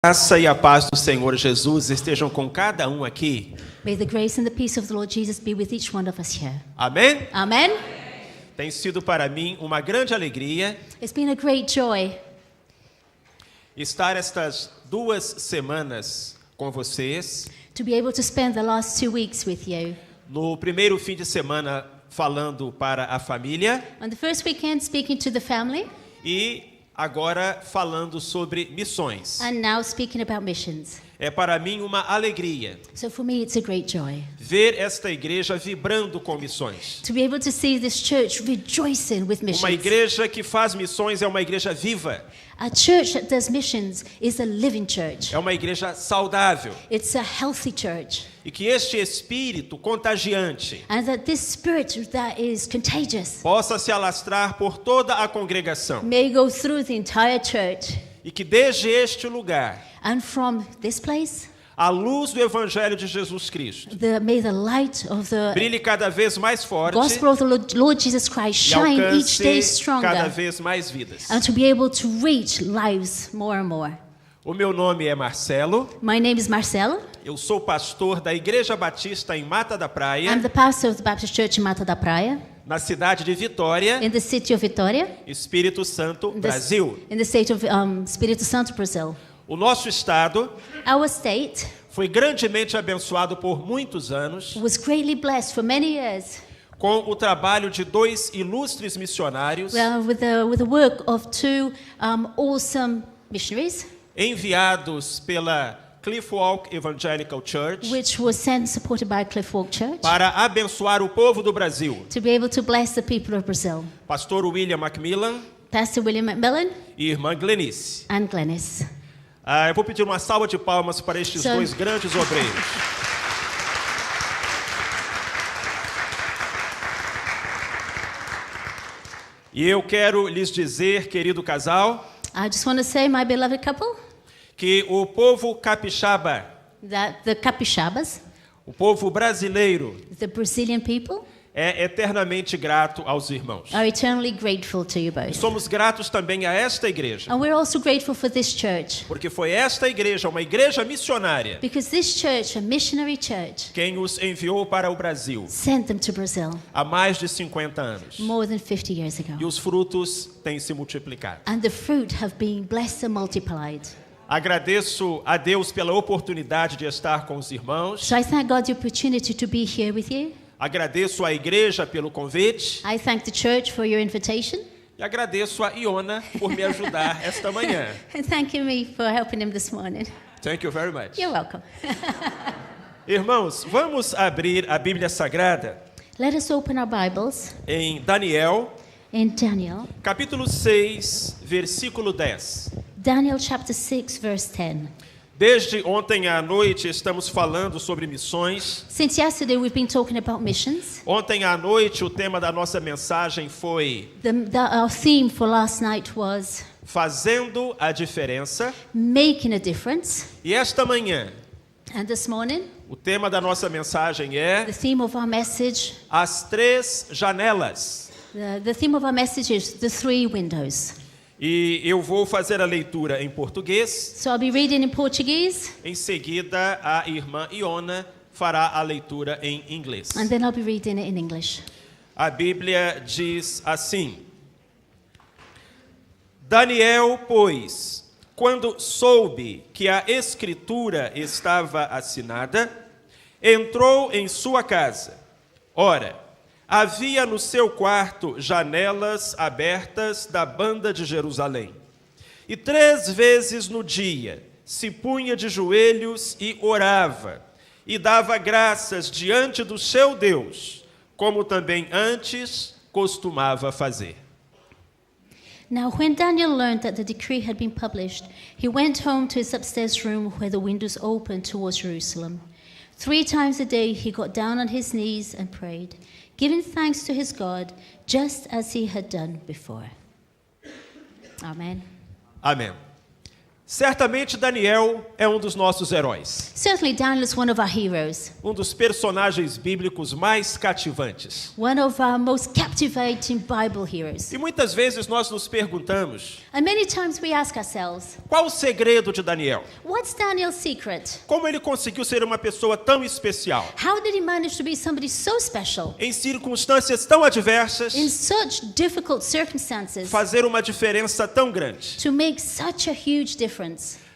Graça e a paz do Senhor Jesus estejam com cada um aqui. May the grace and the peace of the Lord Jesus be with each one of us here. Amém? Amen. Tem sido para mim uma grande alegria It's been a great joy estar estas 2 semanas com vocês. to be able to spend the last 2 weeks with you. No primeiro fim de semana falando para a família On the first weekend, speaking to the family, e agora falando sobre missões. and now speaking about missions. É para mim uma alegria So for me, it's a great joy ver esta igreja vibrando com missões. to be able to see this church rejoicing with Uma missions. igreja que faz missões é uma igreja viva, A church that does missions is a living church. é uma igreja saudável. It's a healthy church. E que este espírito contagiante And that this spirit that is contagious possa se alastrar por toda a congregação. may go through the entire church. E que desde este lugar, And from this place, a luz do Evangelho de Jesus Cristo may the light of the brilhe cada vez mais forte gospel of the Lord Jesus Christ e shine each day alcance cada stronger, vez mais vidas. and to be able to reach lives more and more. O meu nome é Marcelo, My name is Marcelo. eu sou pastor da Igreja Batista em Mata da I'm Praia, the pastor of the Baptist Church in Mata da Praia, na cidade de Vitória, in the city of Vitória, Espírito Santo, in Brasil. the state of Espírito Santo, Brazil. O nosso estado Our state foi grandemente abençoado por muitos anos was greatly blessed for many years com o trabalho de 2 ilustres missionários with the work of 2 awesome missionaries, enviados pela Cliff Walk Evangelical Church which was sent and supported by Cliff Walk Church, para abençoar o povo do Brasil. to be able to bless the people of Brazil. Pastor William Macmillan Pastor William McMillan e irmã Glenice. and Glennis. Eu vou pedir uma salva de palmas para estes 2 grandes obreiros. E eu quero lhes dizer, querido casal, I just want to say, my beloved couple, que o povo capixaba, that the Capixabas, o povo brasileiro, the Brazilian people, é eternamente grato aos irmãos. are eternally grateful to you both. Somos gratos também a esta igreja, And we're also grateful for this church, porque foi esta igreja, uma igreja missionária, because this church, a missionary church, quem os enviou para o Brasil sent them to Brazil há mais de 50 anos. more than 50 years ago. E os frutos têm se multiplicado. And the fruit have been blessed and multiplied. Agradeço a Deus pela oportunidade de estar com os irmãos. So I thank God the opportunity to be here with you. Agradeço à igreja pelo convite. I thank the church for your invitation. E agradeço a Iona por me ajudar esta manhã. And thanking me for helping him this morning. Thank you very much. You're welcome. Irmãos, vamos abrir a Bíblia Sagrada Let us open our Bibles em Daniel, in Daniel. capítulo 6, versículo 10. Daniel chapter 6, verse 10. Desde ontem à noite estamos falando sobre missões. Since yesterday we've been talking about missions. Ontem à noite o tema da nossa mensagem foi Our theme for last night was Fazendo a Diferença. making a difference. E esta manhã, And this morning, o tema da nossa mensagem é the theme of our message, As 3 Janelas. the theme of our message is the 3 windows. E eu vou fazer a leitura em português. So I'll be reading in Portuguese, Em seguida, a irmã Iona fará a leitura em inglês. and then I'll be reading it in English. A Bíblia diz assim: Daniel, pois, quando soube que a escritura estava assinada, entrou em sua casa. Ora, havia no seu quarto janelas abertas da banda de Jerusalém. E 3 vezes no dia se punha de joelhos e orava, e dava graças diante do seu Deus, como também antes costumava fazer. Now when Daniel learned that the decree had been published, he went home to his upstairs room where the windows opened towards Jerusalem. 3 times a day he got down on his knees and prayed, giving thanks to his God, just as he had done before. Amen. Amém. Certamente Daniel é um dos nossos heróis. Certainly, Daniel is one of our heroes, Um dos personagens bíblicos mais cativantes. one of our most captivating Bible heroes. E muitas vezes nós nos perguntamos, And many times we ask ourselves, qual o segredo de Daniel? what's Daniel's secret? Como ele conseguiu ser uma pessoa tão especial? How did he manage to be somebody so special Em circunstâncias tão adversas, in such difficult circumstances fazer uma diferença tão grande? to make such a huge difference?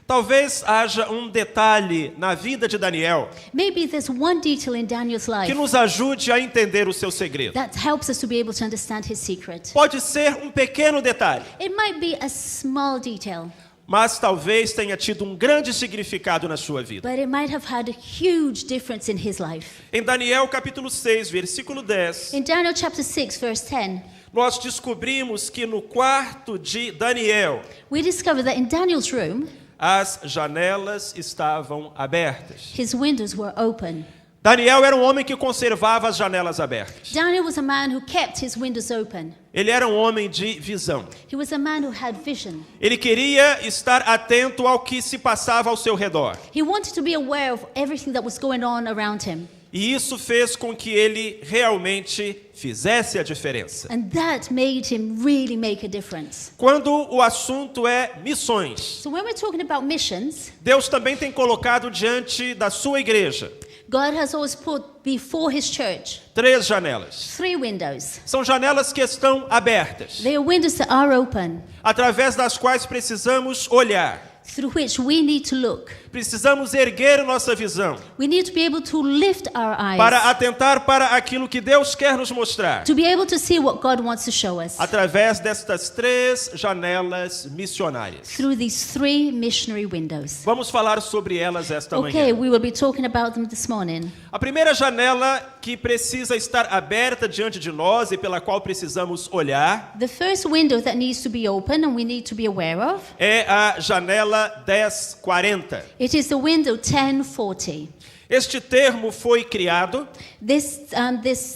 Talvez haja um detalhe na vida de Daniel Maybe there's one detail in Daniel's que life nos ajude a entender o seu segredo. that helps us to be able to understand his secret. Pode ser um pequeno detalhe, It might be a small detail, mas talvez tenha tido um grande significado na sua vida. but it might have had a huge difference in his life. Em Daniel capítulo 6, versículo 10, In Daniel chapter 6, verse 10, nós descobrimos que no quarto de Daniel, we discover that in Daniel's room, as janelas estavam abertas. his windows were open. Daniel era um homem que conservava as janelas abertas. Daniel was a man who kept his windows open. Ele era um homem de visão. He was a man who had vision. Ele queria estar atento ao que se passava ao seu redor. He wanted to be aware of everything that was going on around him. E isso fez com que ele realmente fizesse a diferença. And that made him really make a difference. Quando o assunto é missões, So when we're talking about missions, Deus também tem colocado diante da sua igreja God has always put before his church 3 janelas. 3 windows. São janelas que estão abertas, They are windows that are open, através das quais precisamos olhar. through which we need to look. Precisamos erguer nossa visão We need to be able to lift our eyes, para atentar para aquilo que Deus quer nos mostrar, to be able to see what God wants to show us através destas 3 janelas missionárias. through these 3 missionary windows. Vamos falar sobre elas esta Okay, manhã. we will be talking about them this morning. A primeira janela que precisa estar aberta diante de nós e pela qual precisamos olhar The first window that needs to be open and we need to be aware of, é a janela 1040. it is the window 1040. Este termo foi criado This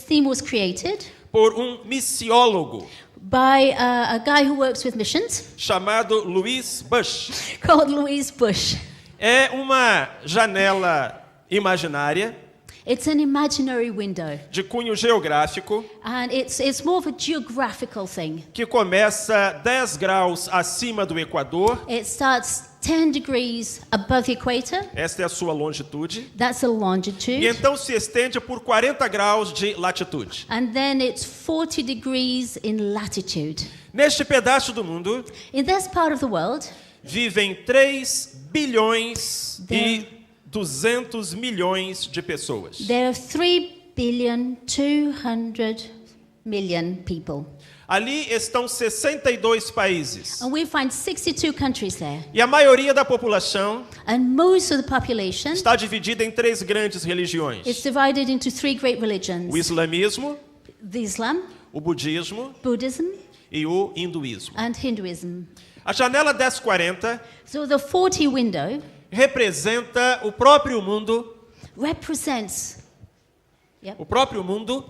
theme was created por um missiólogo by a guy who works with missions chamado Louis Bush. called Louise Bush. É uma janela imaginária It's an imaginary window, de cunho geográfico and it's more of a geographical thing. que começa 10 graus acima do Equador. It starts 10 degrees above the equator. Esta é a sua longitude. That's the E longitude. então se estende por 40 graus de latitude. And then it's 40 degrees in latitude. Neste pedaço do mundo In this part of the world, vivem 3 bilhões e 200 milhões de pessoas. there are 3,200,000,000 people. Ali estão 62 países. And we find 62 countries there. E a maioria da população And most of the population está dividida em 3 grandes religiões: is divided into 3 great religions: o islamismo, the Islam, o budismo Buddhism, e o hinduísmo. and Hinduism. A janela 1040 So the 40 window representa o próprio mundo, represents, o próprio mundo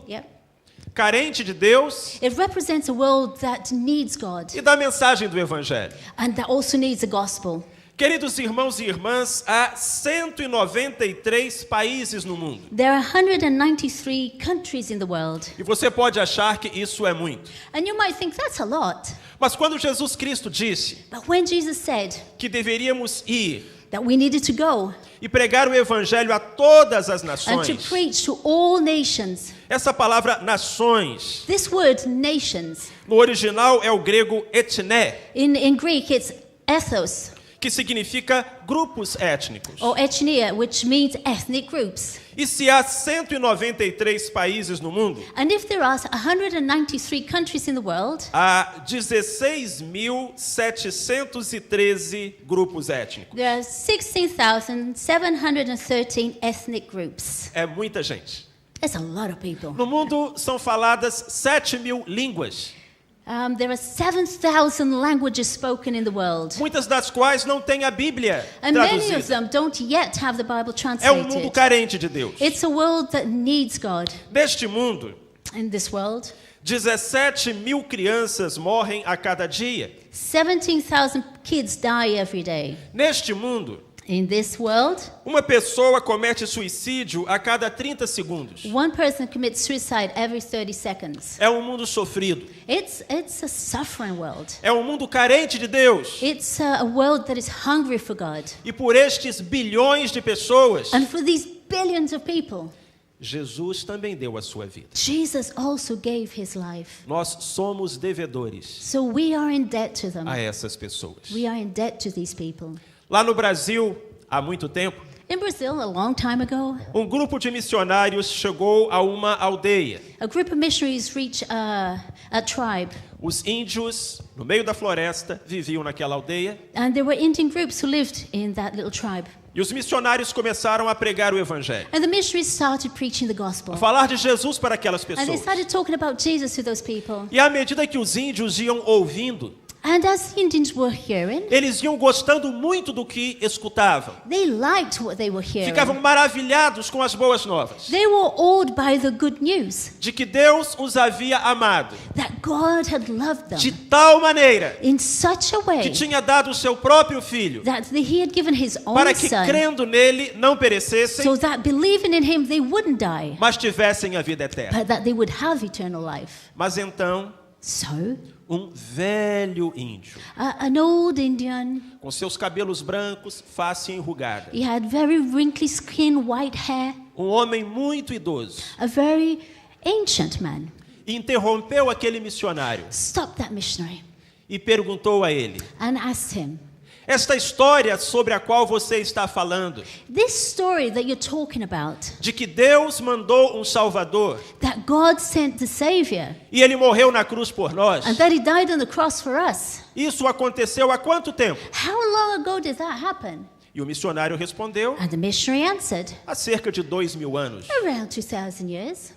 carente de Deus it represents a world that needs God e da mensagem do evangelho. and that also needs the gospel. Queridos irmãos e irmãs, há 193 países no mundo. There are 193 countries in the world. E você pode achar que isso é muito. And you might think that's a lot. Mas quando Jesus Cristo disse But when Jesus said que deveríamos ir that we needed to go e pregar o evangelho a todas as and to nações, preach to all nations, essa palavra nações, this word nations, no original é o grego etné, in Greek it's ethos, que significa grupos étnicos. or ethnia, which means ethnic groups. E se há 193 países no mundo, And if there are 193 countries in the world, há 16.713 grupos étnicos. there are 16,713 ethnic groups. É muita gente. That's a lot of people. No mundo são faladas 7.000 línguas, There are 7,000 languages spoken in the world. muitas das quais não têm a Bíblia And many of traduzida. them don't yet have the Bible É um mundo translated. carente de Deus. It's a world that needs God. Neste mundo, In this world, 17 mil crianças morrem a cada dia. 17,000 kids die every day. Neste mundo, In this world, uma pessoa comete suicídio a cada 30 segundos. one person commits suicide every 30 seconds. É um mundo sofrido. It's a suffering world. É um mundo carente de Deus. It's a world that is hungry for God. E por estes bilhões de pessoas, And for these billions of people, Jesus também deu a sua vida. Jesus also gave his life. Nós somos devedores So we are in debt to them. a essas pessoas. We are in debt to these people. Lá no Brasil, há muito tempo, In Brazil, a long time ago, um grupo de missionários chegou a uma aldeia. a group of missionaries reached a tribe. Os índios, no meio da floresta, viviam naquela aldeia. And there were Indian groups who lived in that little tribe. E os missionários começaram a pregar o evangelho, And the missionaries started preaching the gospel. a falar de Jesus para aquelas And they pessoas. started talking about Jesus to those people. E à medida que os índios iam ouvindo, And as the Indians were hearing, eles iam gostando muito do que escutavam. they liked what they were hearing. Ficavam maravilhados com as boas novas, They were awed by the good news de que Deus os havia amado that God had loved de them tal maneira in such a que way tinha dado o seu próprio filho, that he had given his own para que son crendo nele não perecessem, so that believing in him they wouldn't die, mas tivessem a vida eterna. but that they would have eternal life. Mas então, So, um velho índio, an old Indian, com seus cabelos brancos, face enrugada, he had very wrinkly skin, white hair, um homem muito idoso, a very ancient man, interrompeu aquele missionário stopped that missionary e perguntou a ele: and asked him, esta história sobre a qual você está falando, this story that you're talking about, de que Deus mandou um Salvador that God sent the Savior e ele morreu na cruz por nós, and that he died on the cross for us, isso aconteceu há quanto tempo? how long ago did that happen? E o missionário respondeu: And the missionary answered, há cerca de 2000 anos. around 2,000 years.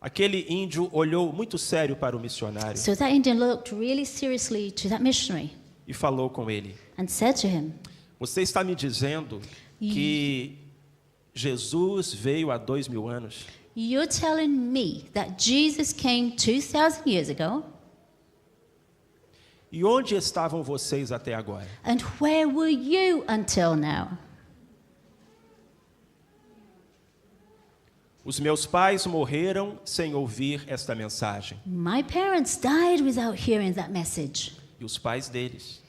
Aquele índio olhou muito sério para o missionário So that Indian looked really seriously to that missionary e falou com ele: and said to him, você está me dizendo que Jesus veio há 2000 anos? you're telling me that Jesus came 2,000 years ago? E onde estavam vocês até agora? And where were you until now? Os meus pais morreram sem ouvir esta mensagem. My parents died without hearing that message. E os pais deles.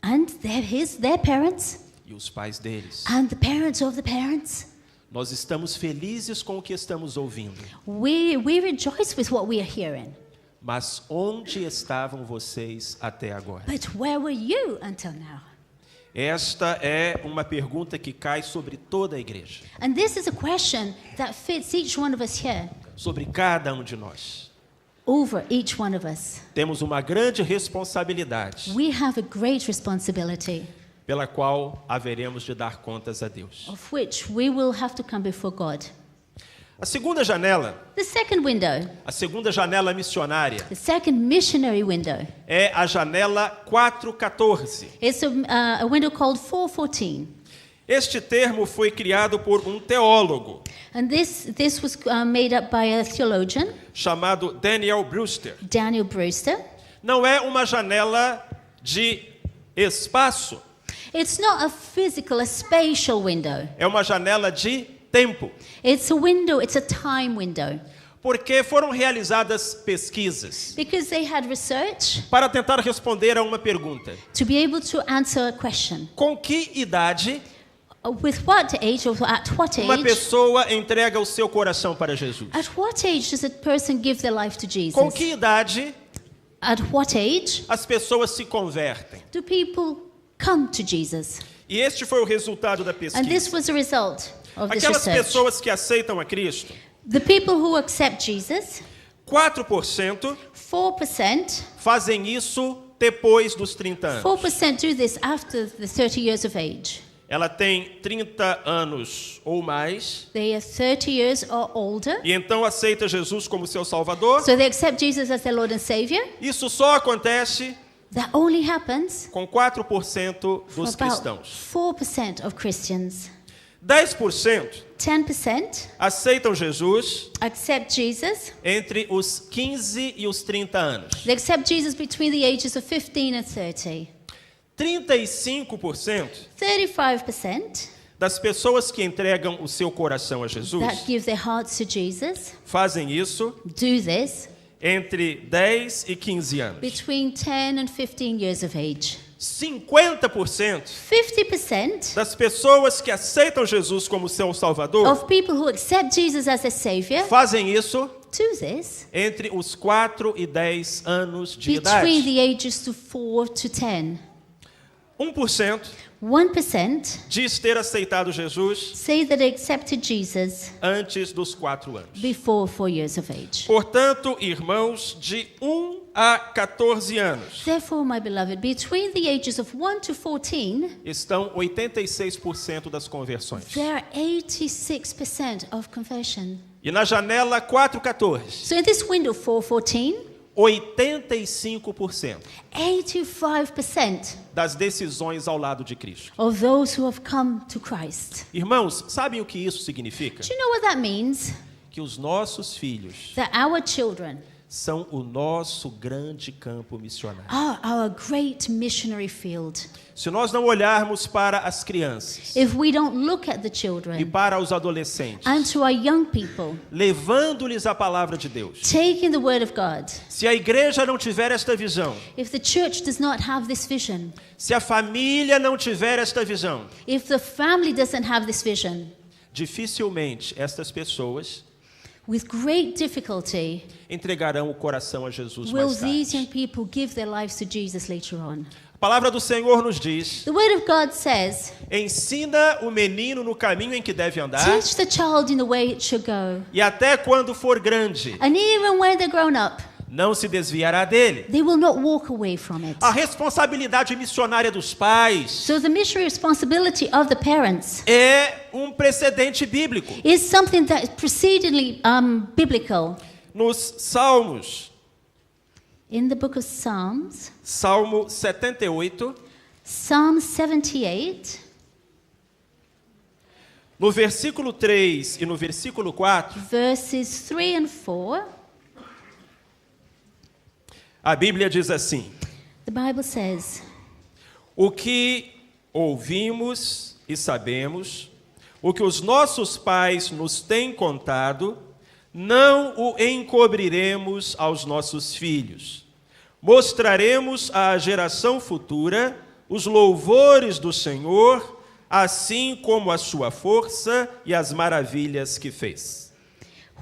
And their parents, E os pais deles. and the parents of the parents. Nós estamos felizes com o que estamos ouvindo. We rejoice with what we are hearing. Mas onde estavam vocês até agora? But where were you until now? Esta é uma pergunta que cai sobre toda a igreja, And this is a question that fits each one of us here, sobre cada um de nós. over each one of us. Temos uma grande responsabilidade, We have a great responsibility pela qual haveremos de dar contas a Deus. of which we will have to come before God. A segunda janela, The second window, a segunda janela missionária, the second missionary window, é a janela 414. it's a window called 414. Este termo foi criado por um teólogo And this was made up by a theologian, chamado Daniel Brewster. Daniel Brewster. Não é uma janela de espaço, It's not a physical, a spatial window. é uma janela de tempo. It's a window, it's a time window. Porque foram realizadas pesquisas Because they had research para tentar responder a uma pergunta: to be able to answer a question. com que idade With what age, or at what uma age? pessoa entrega o seu coração para Jesus? At what age does a person give their life to Jesus? Com que idade At what age as pessoas se convertem? do people come to Jesus? E este foi o resultado da And this pesquisa. was the result of this Aquelas research. pessoas que aceitam a Cristo, The people who accept Jesus, 4% 4%, fazem isso depois dos 30 anos. 4% do this after the 30 years of age. Ela tem 30 anos ou mais They are 30 years or older, e então aceita Jesus como seu Salvador. so they accept Jesus as their Lord and Savior. Isso só acontece That only happens com 4% for dos about cristãos. 4% of Christians. 10% 10% aceitam Jesus accept Jesus. entre os 15 e os 30 anos. They accept Jesus between the ages of 15 and 30. 35% 35% das pessoas que entregam o seu coração a that Jesus give their hearts to Jesus fazem isso do this entre 10 e 15 anos. between 10 and 15 years of age. 50% 50% das pessoas que aceitam Jesus como seu Salvador of people who accept Jesus as their Savior fazem isso do this entre os 4 e 10 anos de between idade. the ages of 4 to 10. 1% 1% diz ter aceitado Jesus say that they accepted Jesus antes dos 4 anos. before 4 years of age. Portanto, irmãos, de 1 a 14 anos Therefore, my beloved, between the ages of 1 to 14, estão 86% das conversões. there are 86% of conversion. E na janela 4:14, So in this window 4:14, 85% 85% das decisões ao lado de Cristo. of those who have come to Christ. Irmãos, sabem o que isso significa? Do you know what that means? Que os nossos filhos That our children são o nosso grande campo missionário. are our great missionary field. Se nós não olharmos para as crianças If we don't look at the e children para os adolescentes, and to our young people, levando-lhes a palavra de Deus, taking the word of God, se a igreja não tiver esta visão, if the church does not have this vision, se a família não tiver esta visão, if the family doesn't have this vision, dificilmente estas pessoas with great difficulty entregarão o coração a Jesus will mais these young tarde. people give their lives to Jesus later on. A palavra do Senhor nos diz: The word of God says, ensina o menino no caminho em que deve andar, teach the child in the way it should go, e até quando for grande, and even when they're grown up, não se desviará dele. they will not walk away from it. A responsabilidade missionária dos pais So the missionary responsibility of the parents é um precedente bíblico. is something that is precedingly biblical. Nos Salmos, In the book of Psalms, Salmo 78, Psalm 78, no versículo 3 e no versículo 4, verses 3 and 4, a Bíblia diz assim: the Bible says, o que ouvimos e sabemos, o que os nossos pais nos têm contado, não o encobriremos aos nossos filhos. Mostraremos à geração futura os louvores do Senhor, assim como a sua força e as maravilhas que fez.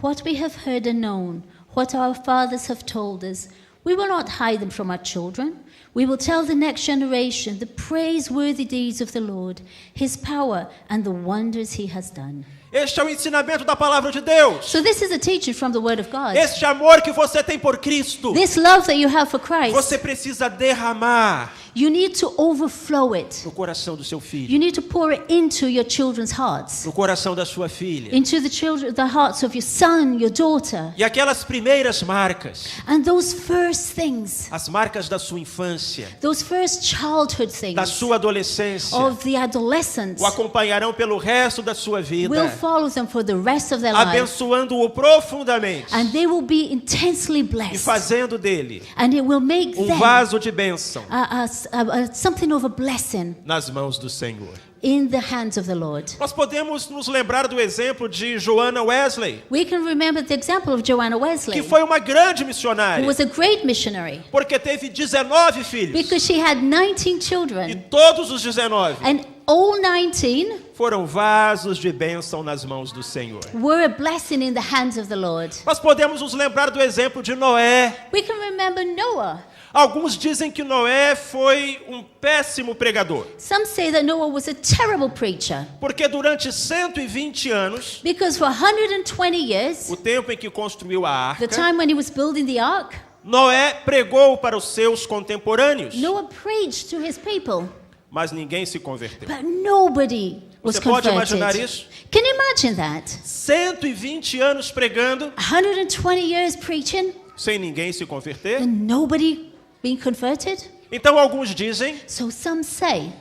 what we have heard and known, what our fathers have told us, we will not hide them from our children. We will tell the next generation the praiseworthy deeds of the Lord, His power and the wonders He has done. Este é o ensinamento da palavra de Deus. So this is a teaching from the Word of God. Este amor que você tem por Cristo, This love that you have for Christ, você precisa derramar you need to overflow it. no coração do seu filho, You need to pour it into your children's hearts, no coração da sua filha. into the hearts of your son, your daughter. E aquelas primeiras marcas, And those first things, as marcas da sua infância, those first childhood da things sua adolescência, of the adolescents o acompanharão pelo resto da sua will vida, follow them for the rest of their life. abençoando-o profundamente And they will be intensely e blessed. fazendo dele And it will make them vaso de bênção something of a blessing nas mãos do Senhor. in the hands of the Lord. Nós podemos nos lembrar do exemplo de Joanna Wesley, We can remember the example of Joanna que Wesley, foi uma grande who missionária, was a great missionary porque teve 19 filhos, because she had 19 e children. todos os 19 And all 19 foram vasos de bênção nas mãos do Senhor. were a blessing in the hands of the Lord. Nós podemos nos lembrar do exemplo de Noé. We can remember Noah. Alguns dizem que Noé foi um péssimo pregador, Some say that Noah was a terrible preacher porque durante 120 anos, because for 120 years, o tempo em que construiu a the arca, time when he was building the ark, Noé pregou para os seus contemporâneos, Noah preached to his people, mas ninguém se converteu. but nobody was Você pode converted. imaginar isso? Can you imagine that? 120 anos pregando, 120 years preaching sem ninguém se converter? and nobody being converted? Então alguns dizem, So some say,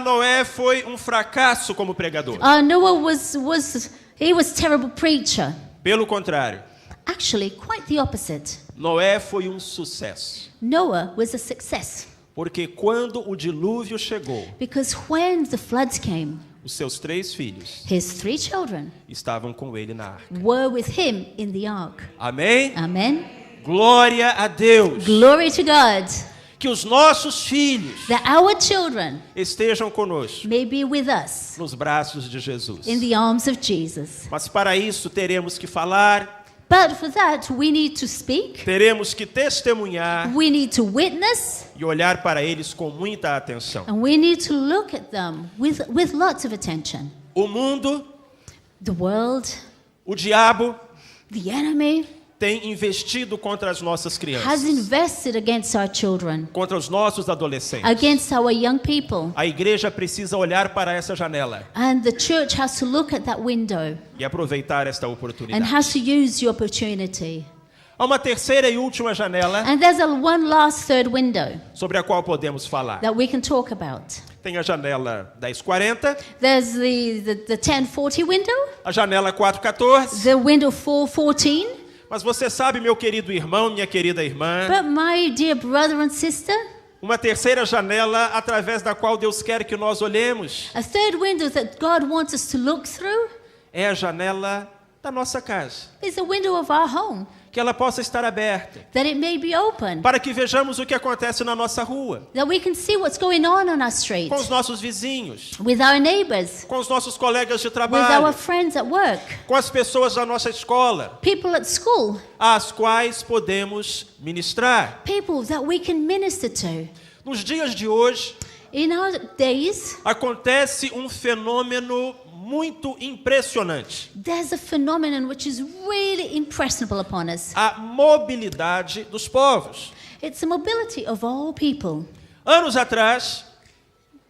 Noé foi um fracasso como pregador. Noah was terrible preacher. Pelo contrário, Actually, quite the opposite. Noé foi um sucesso. Noah was a success. Porque quando o dilúvio chegou, Because when the floods came, os seus 3 filhos his 3 children estavam com ele na arca. were with him in the ark. Amém? Amen. Glória a Deus. Glory to God. Que os nossos filhos That our children estejam conosco may be with us nos braços de Jesus. in the arms of Jesus. Mas para isso teremos que falar, But for that, we need to speak, teremos que testemunhar we need to witness, e olhar para eles com muita atenção. and we need to look at them with lots of attention. O mundo, The world, o diabo, the enemy, tem investido contra as nossas has crianças, invested against our children, contra os nossos adolescentes. against our young people. A igreja precisa olhar para essa janela And the church has to look at that window e aproveitar esta and oportunidade. has to use the opportunity. Há uma terceira e última janela And there's one last third window sobre a qual podemos falar. that we can talk about. Tem a janela 1040, There's the 1040 window, a janela 414. the window 414. Mas você sabe, meu querido irmão, minha querida irmã, But my dear brother and sister, uma terceira janela através da qual Deus quer que nós olhemos a third window that God wants us to look through é a janela da nossa casa. is the window of our home, Que ela possa estar aberta, that it may be open, para que vejamos o que acontece na nossa rua, that we can see what's going on our street, com os nossos vizinhos, with our neighbors, com os nossos colegas de with our trabalho, friends at work, com as pessoas da nossa escola, people at school, às quais podemos ministrar. people that we can minister to. Nos dias de hoje, In our days, acontece um fenômeno muito impressionante. there's a phenomenon which is really impressionable upon us. A mobilidade dos povos. It's the mobility of all people. Anos atrás,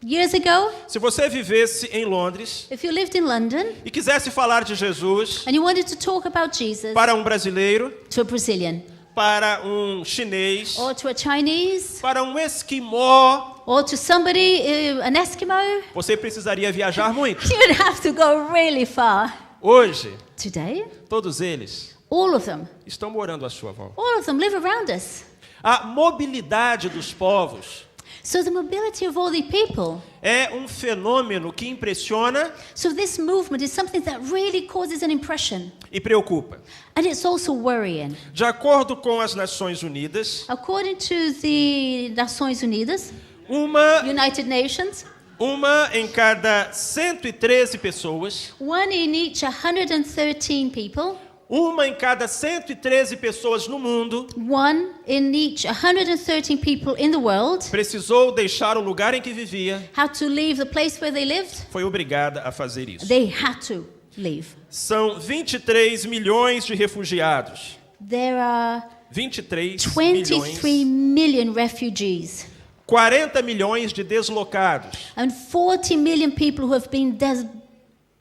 Years ago, se você vivesse em Londres if you lived in London e quisesse falar de Jesus and you wanted to talk about Jesus para um brasileiro, to a Brazilian, para um chinês, or to a Chinese, para um esquimó, or to somebody, an Eskimo, você precisaria viajar muito. you'd have to go really far. Hoje, Today, todos eles all of them, estão morando à sua volta. all of them live around us. A mobilidade dos povos So the mobility of all the people. é um fenômeno que impressiona So this movement is something that really causes an impression. e preocupa. And it's also worrying. De acordo com as Nações Unidas, According to the Nações Unidas, United Nations, uma em cada 113 pessoas, one in each 113 people, uma em cada 113 pessoas no mundo one in each 113 people in the world precisou deixar o lugar em que vivia, had to leave the place where they lived. foi obrigada a fazer isso. They had to leave. São 23 milhões de refugiados. There are 23 23 milhões. million refugees 40 milhões de deslocados. and 40 million people who have been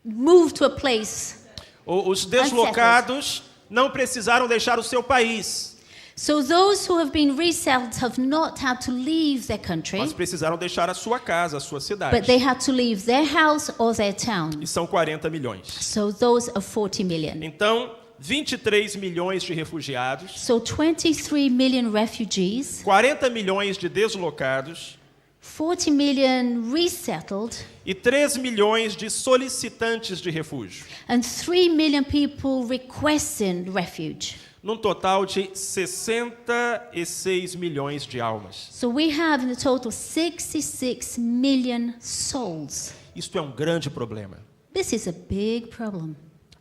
moved to a place. Os deslocados não precisaram deixar o seu país, So those who have been resettled have not had to leave their country, mas precisaram deixar a sua casa, a sua cidade. but they had to leave their house or their town. E são 40 milhões. So those are 40 million. Então, 23 milhões de refugiados, So 23 million refugees, 40 milhões de deslocados 40 million resettled, e 3 milhões de solicitantes de refúgio. and 3 million people requesting refuge. Num total de 66 milhões de almas. So we have in the total 66 million souls. Isto é um grande problema, This is a big problem,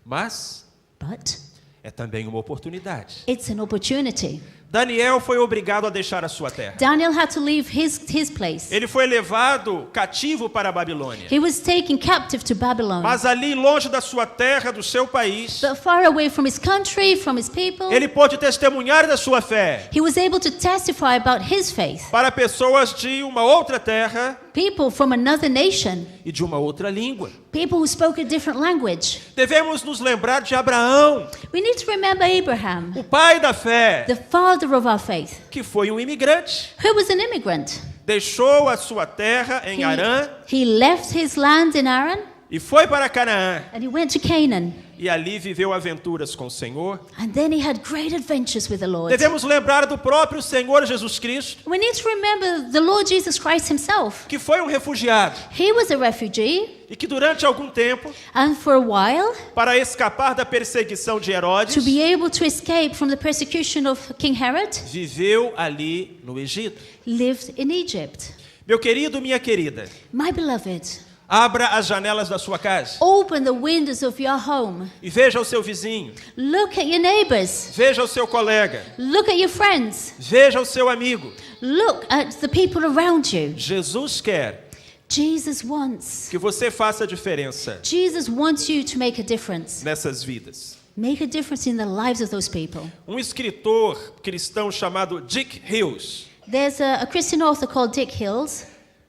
mas but é também uma oportunidade. it's an opportunity. Daniel foi obrigado a deixar a sua terra. Daniel had to leave his place. Ele foi levado cativo para a Babilônia. He was taken captive to Babylon. Mas ali, longe da sua terra, do seu país, But far away from his country, from his people, ele pôde testemunhar da sua fé he was able to testify about his faith. para pessoas de uma outra terra People from another nation, e de uma outra língua. people who spoke a different language. Devemos nos lembrar de Abraão, We need to remember Abraham, o pai da fé, the father of our faith, que foi um imigrante. who was an immigrant. deixou a sua terra em Harã He left his land in Aran e foi para Canaã. and he went to Canaan. E ali viveu aventuras com o Senhor. And then he had great adventures with the Lord. Devemos lembrar do próprio Senhor Jesus Cristo, We need to remember the Lord Jesus Christ himself. que foi um refugiado He was a refugee, e que durante algum tempo, and for a while, para escapar da perseguição de Herodes, to be able to escape from the persecution of King Herod, viveu ali no Egito. lived in Egypt. Meu querido, minha querida, My beloved, abra as janelas da sua casa open the windows of your home. e veja o seu vizinho, Look at your neighbors. veja o seu colega, Look at your friends. veja o seu amigo. Look at the people around you. Jesus quer Jesus wants. que você faça a diferença Jesus wants you to make a difference. nessas vidas. Make a difference in the lives of those people. Um escritor cristão chamado Dick Hills There's a Christian author called Dick Hills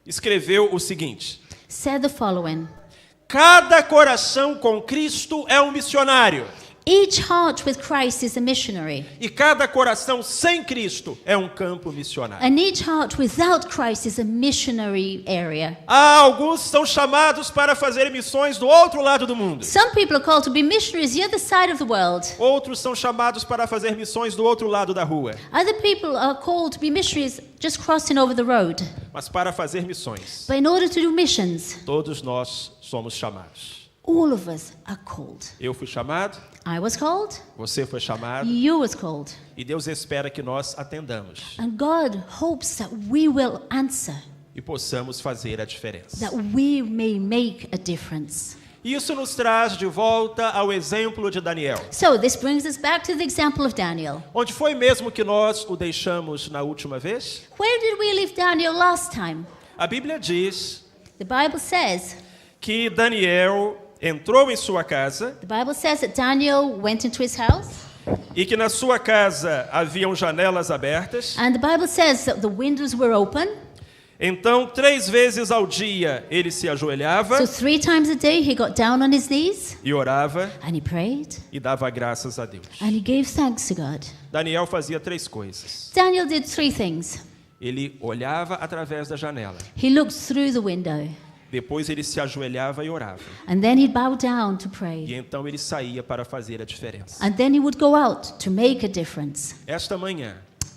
escreveu o seguinte: said the following. cada coração com Cristo é um missionário Each heart with Christ is a missionary, e cada coração sem Cristo é um campo missionário. and each heart without Christ is a missionary area. Alguns são chamados para fazer missões do outro lado do mundo. Some people are called to be missionaries the other side of the world. Outros são chamados para fazer missões do outro lado da rua. Other people are called to be missionaries just crossing over the road. Mas para fazer missões, But in order to do missions, todos nós somos chamados. all of us are called. Eu fui chamado, I was called, você foi chamado, you was called. e Deus espera que nós atendamos And God hopes that we will answer, e possamos fazer a diferença. that we may make a difference. Isso nos traz de volta ao exemplo de Daniel. So this brings us back to the example of Daniel. Onde foi mesmo que nós o deixamos na última vez? Where did we leave Daniel last time? A Bíblia diz The Bible says, que Daniel entrou em sua casa the Bible says that Daniel went into his house, e que na sua casa haviam janelas abertas. and the Bible says that the windows were open. Então, 3 vezes ao dia ele se ajoelhava So 3 times a day he got down on his knees e orava and he prayed e dava graças a Deus. and he gave thanks to God. Daniel fazia 3 coisas. Daniel did 3 things. Ele olhava através da janela. He looked through the window, Depois ele se ajoelhava e orava. and then he'd bow down to E pray. então ele saía para fazer a diferença. And then he would go out to make a difference. Esta manhã,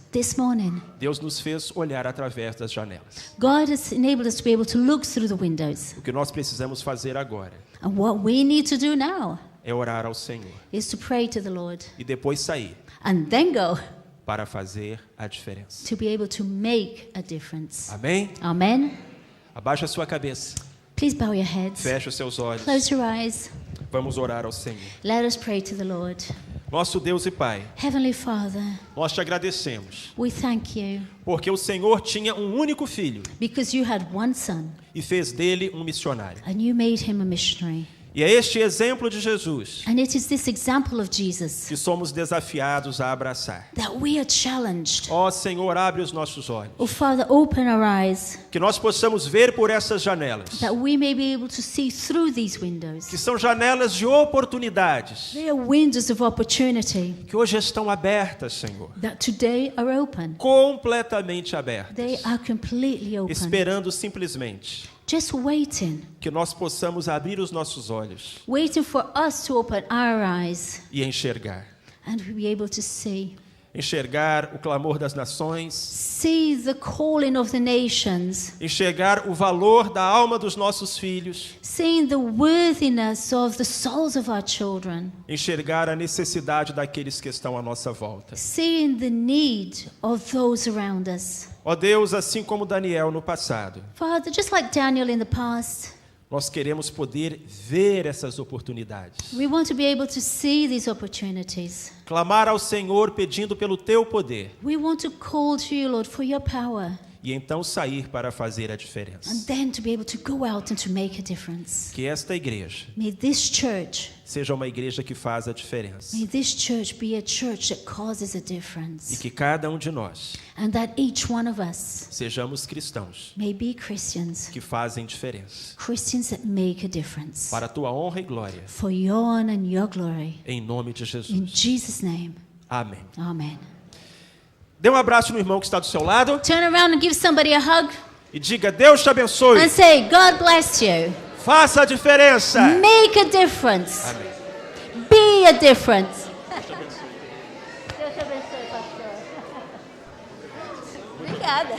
This morning, Deus nos fez olhar através das janelas. God has enabled us to be able to look through the windows. O que nós precisamos fazer agora And what we need to do now é orar ao Senhor is to pray to the Lord e depois sair and then go para fazer a diferença. to be able to make a difference. Amém? Amen. Abaixa a sua cabeça. Please bow your heads. Feche os seus olhos. Close your eyes. Vamos orar ao Senhor. Let us pray to the Lord. Nosso Deus e Pai, Heavenly Father, nós te agradecemos, we thank you porque o Senhor tinha um único filho because you had one son e fez dele um missionário. and you made him a missionary. E é este exemplo de Jesus And it is this example of Jesus que somos desafiados a abraçar. that we are challenged. Ó Senhor, abre os nossos olhos, Oh Father, open our eyes que nós possamos ver por essas janelas, that we may be able to see through these windows. que são janelas de oportunidades, They are windows of opportunity que hoje estão abertas, Senhor, that today are open. completamente abertas, They are completely open. esperando simplesmente Just waiting. que nós possamos abrir os nossos olhos Waiting for us to open our eyes e enxergar. and be able to see. Enxergar o clamor das nações, See the calling of the nations. enxergar o valor da alma dos nossos filhos, Seeing the worthiness of the souls of our children. enxergar a necessidade daqueles que estão à nossa volta. Seeing the need of those around us. Ó Deus, assim como Daniel no passado, Father, just like Daniel in the past, nós queremos poder ver essas oportunidades. we want to be able to see these opportunities. Clamar ao Senhor pedindo pelo teu poder We want to call to you, Lord, for your power. e então sair para fazer a diferença. And then to be able to go out and to make a difference. Que esta igreja May this church, seja uma igreja que faz a diferença may this church be a church that causes a e difference. que cada um de nós And that each one of us sejamos cristãos may be Christians. que fazem diferença. Christians that make a difference. Para a tua honra e glória, For your honor and your glory. em nome de In Jesus. Jesus' name. Amém. Amen. Dê um abraço no irmão que está do seu lado. Turn around and give somebody a hug. E diga, Deus te abençoe. And say, God bless you. Faça a diferença. Make a difference. Amém. Be a difference. Deus te abençoe, pastor. Obrigada.